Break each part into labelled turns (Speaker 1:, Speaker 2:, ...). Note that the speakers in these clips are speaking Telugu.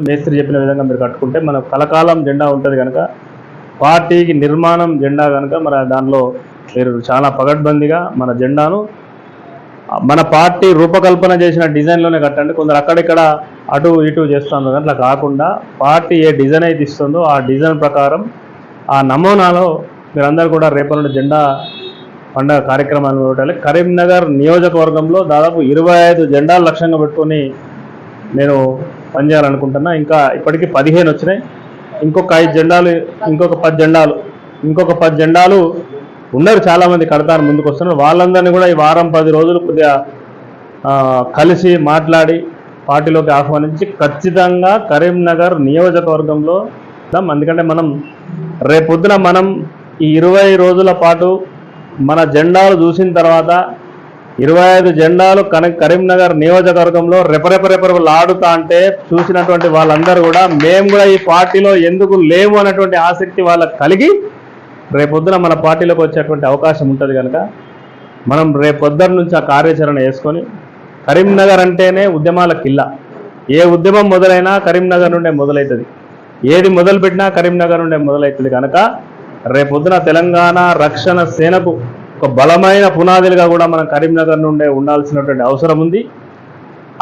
Speaker 1: మేస్త్రి చెప్పిన విధంగా మీరు కట్టుకుంటే మన కలకాలం జెండా ఉంటుంది కనుక పార్టీకి నిర్మాణం జెండా కనుక మన దానిలో మీరు చాలా పగడ్బందీగా మన జెండాను మన పార్టీ రూపకల్పన చేసిన డిజైన్లోనే కట్టండి. కొందరు అక్కడిక్కడ అటు ఇటు చేస్తున్నారు, అట్లా కాకుండా పార్టీ ఏ డిజైన్ అయితే ఇస్తుందో ఆ డిజైన్ ప్రకారం ఆ నమూనాలో మీరందరూ కూడా రేపటి నుండి జెండా పండుగ కార్యక్రమాన్ని పెట్టాలి. కరీంనగర్ నియోజకవర్గంలో దాదాపు 25 జెండాలు లక్ష్యంగా పెట్టుకొని నేను పనిచేయాలనుకుంటున్నా. ఇంకా ఇప్పటికీ 15 వచ్చినాయి. ఇంకొక 5 జెండాలు, ఇంకొక 10 జెండాలు ఉన్నారు. చాలామంది కడతాను ముందుకు వస్తున్నారు. వాళ్ళందరినీ కూడా ఈ వారం 10 రోజులు కొద్దిగా కలిసి మాట్లాడి పార్టీలోకి ఆహ్వానించి ఖచ్చితంగా కరీంనగర్ నియోజకవర్గంలో, ఎందుకంటే మనం రేపొద్దున మనం ఈ 20 రోజుల పాటు మన జెండాలు చూసిన తర్వాత 25 జెండాలు కరీంనగర్ నియోజకవర్గంలో రెపరెపలాడుతా అంటే చూసినటువంటి వాళ్ళందరూ కూడా మేము కూడా ఈ పార్టీలో ఎందుకు లేము అన్నటువంటి ఆసక్తి వాళ్ళకి కలిగి రేపొద్దున మన పార్టీలోకి వచ్చేటువంటి అవకాశం ఉంటుంది కనుక మనం రేపొద్దున నుంచి ఆ కార్యాచరణ వేసుకొని, కరీంనగర్ అంటేనే ఉద్యమాల కిల్లా. ఏ ఉద్యమం మొదలైనా కరీంనగర్ నుండే మొదలవుతుంది, ఏది మొదలుపెట్టినా కరీంనగర్ నుండే మొదలవుతుంది కనుక రేపొద్దున తెలంగాణ రక్షణ సేనకు ఒక బలమైన పునాదులుగా కూడా మనం కరీంనగర్ నుండే ఉండాల్సినటువంటి అవసరం ఉంది.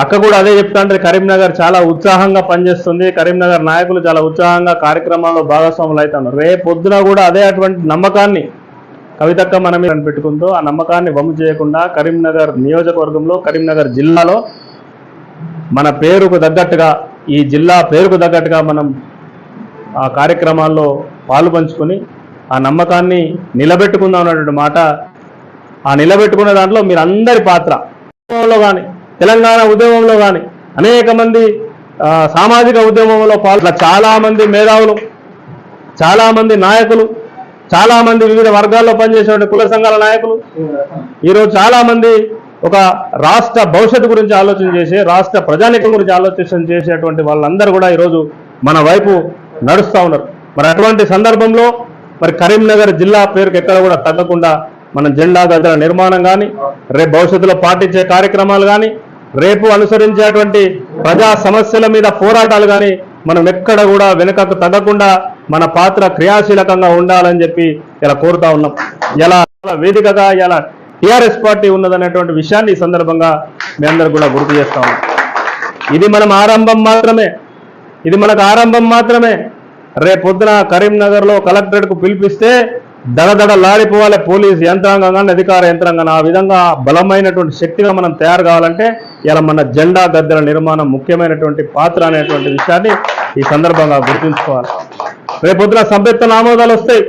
Speaker 1: అక్క కూడా అదే చెప్తా అంటే కరీంనగర్ చాలా ఉత్సాహంగా పనిచేస్తుంది, కరీంనగర్ నాయకులు చాలా ఉత్సాహంగా కార్యక్రమాల్లో భాగస్వాములు అవుతున్నారు. రేపొద్దున కూడా అదే అటువంటి నమ్మకాన్ని కవితక్క మన మీద పెట్టుకుంటూ ఆ నమ్మకాన్ని వమ్ము చేయకుండా కరీంనగర్ నియోజకవర్గంలో, కరీంనగర్ జిల్లాలో మన పేరుకు తగ్గట్టుగా, ఈ జిల్లా పేరుకు తగ్గట్టుగా మనం ఆ కార్యక్రమాల్లో పాలు పంచుకొని ఆ నమ్మకాన్ని నిలబెట్టుకుందాం అన్నటువంటి మాట. ఆ నిలబెట్టుకున్న దాంట్లో మీరందరి పాత్ర ఉద్యమంలో కానీ, తెలంగాణ ఉద్యమంలో కానీ, అనేక మంది సామాజిక ఉద్యమంలో చాలామంది మేధావులు, చాలామంది నాయకులు, చాలామంది వివిధ వర్గాల్లో పనిచేసేటువంటి కుల సంఘాల నాయకులు, ఈరోజు చాలామంది ఒక రాష్ట్ర భవిష్యత్తు గురించి ఆలోచన చేసి, రాష్ట్ర ప్రజానీకం గురించి ఆలోచన చేసేటువంటి వాళ్ళందరూ కూడా ఈరోజు మన వైపు నడుస్తూ ఉన్నారు. మరి అటువంటి సందర్భంలో మరి కరీంనగర్ జిల్లా పేరుకి ఎక్కడ కూడా తగ్గకుండా మన జెండా గద్దల నిర్మాణం కానీ, రేపు భవిష్యత్తులో పాటించే కార్యక్రమాలు కానీ, రేపు అనుసరించేటువంటి ప్రజా సమస్యల మీద పోరాటాలు కానీ మనం ఎక్కడ కూడా వెనుకకు తగ్గకుండా మన పాత్ర క్రియాశీలకంగా ఉండాలని చెప్పి ఇలా కోరుతా ఉన్నాం. ఇలా వేదికగా ఇలా టీఆర్ఎస్ పార్టీ ఉన్నదనేటువంటి విషయాన్ని ఈ సందర్భంగా మీ అందరూ కూడా గుర్తు చేస్తా ఉన్నాం. ఇది మనకు ఆరంభం మాత్రమే. రేపొద్దున కరీంనగర్లో కలెక్టరేట్కు పిలిపిస్తే దడదడలాడిపోవాలి పోలీస్ యంత్రాంగం కానీ, అధికార యంత్రాంగం. ఆ విధంగా బలమైనటువంటి శక్తిగా మనం తయారు కావాలంటే ఇలా మన జెండా గద్దెల నిర్మాణం ముఖ్యమైనటువంటి పాత్ర అనేటువంటి విషయాన్ని ఈ సందర్భంగా గుర్తుంచుకోవాలి. రేపొద్దున సభ్యత్వ నామోదాలు వస్తాయి.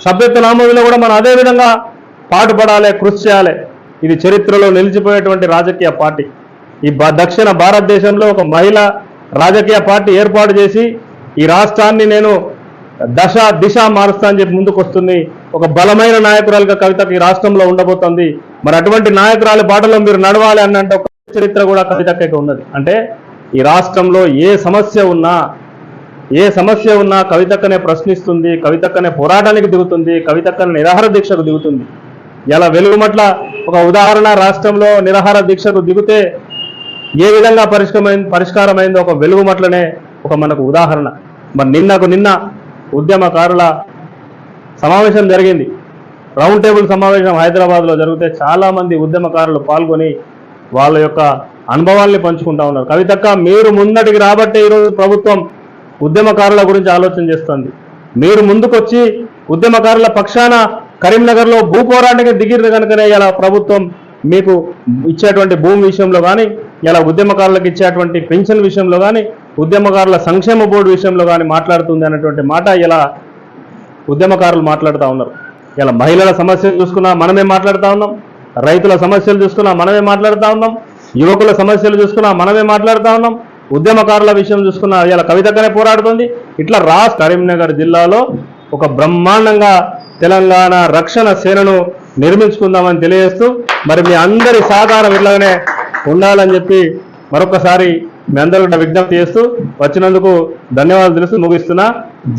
Speaker 1: సభ్యత్వ నామోదులో కూడా మనం అదే విధంగా పాటుపడాలి, కృషి చేయాలి. ఇది చరిత్రలో నిలిచిపోయేటువంటి రాజకీయ పార్టీ. ఈ దక్షిణ భారతదేశంలో ఒక మహిళా రాజకీయ పార్టీ ఏర్పాటు చేసి ఈ రాష్ట్రాన్ని నేను దిశ మారుస్తా అని చెప్పి ముందుకు వస్తుంది. ఒక బలమైన నాయకురాలుగా కవితకు ఈ రాష్ట్రంలో ఉండబోతుంది. మరి అటువంటి నాయకురాలి బాటలో మీరు నడవాలి అన్నంటే ఒక చరిత్ర కూడా కవితకి ఉన్నది. అంటే ఈ రాష్ట్రంలో ఏ సమస్య ఉన్నా కవితక్కనే ప్రశ్నిస్తుంది, కవితక్కనే పోరాటానికి దిగుతుంది, కవితక్కనే నిరాహార దీక్షకు దిగుతుంది. ఇలా వెలుగుమట్ల ఒక ఉదాహరణ. రాష్ట్రంలో నిరాహార దీక్షకు దిగితే ఏ విధంగా పరిష్కారమైందో ఒక వెలుగుమట్లనే ఒక మనకు ఉదాహరణ. మరి నిన్న ఉద్యమకారుల సమావేశం జరిగింది, రౌండ్ టేబుల్ సమావేశం హైదరాబాద్లో జరిగితే చాలామంది ఉద్యమకారులు పాల్గొని వాళ్ళ యొక్క అనుభవాల్ని పంచుకుంటా ఉన్నారు. కవితక్క మీరు ముందటికి రాబట్టే ఈరోజు ప్రభుత్వం ఉద్యమకారుల గురించి ఆలోచన చేస్తుంది. మీరు ముందుకొచ్చి ఉద్యమకారుల పక్షాన కరీంనగర్లో భూపోరాటానికి దిగిరు కనుకనే ఇలా ప్రభుత్వం మీకు ఇచ్చేటువంటి భూమి విషయంలో కానీ, ఇలా ఉద్యమకారులకు ఇచ్చేటువంటి పెన్షన్ విషయంలో కానీ, ఉద్యమకారుల సంక్షేమ బోర్డు విషయంలో కానీ మాట్లాడుతుంది అన్నటువంటి మాట ఇలా ఉద్యమకారులు మాట్లాడుతూ ఉన్నారు. ఇలా మహిళల సమస్యలు చూసుకున్నా మనమే మాట్లాడుతూ ఉన్నాం, రైతుల సమస్యలు చూసుకున్నా మనమే మాట్లాడుతూ ఉన్నాం, యువకుల సమస్యలు చూసుకున్నా మనమే మాట్లాడుతూ ఉన్నాం, ఉద్యమకారుల విషయం చూసుకున్నా ఇలా కవితగానే పోరాడుతుంది. ఇట్లా కరీంనగర్ జిల్లాలో ఒక బ్రహ్మాండంగా తెలంగాణ రక్షణ సేనను నిర్మించుకుందామని తెలియజేస్తూ మరి మీ అందరి సహకారం ఇట్లాగనే ఉండాలని చెప్పి మరొకసారి మీ అందరూ విజ్ఞప్తి చేస్తూ వచ్చినందుకు ధన్యవాదాలు తెలుస్తూ ముగిస్తున్నా.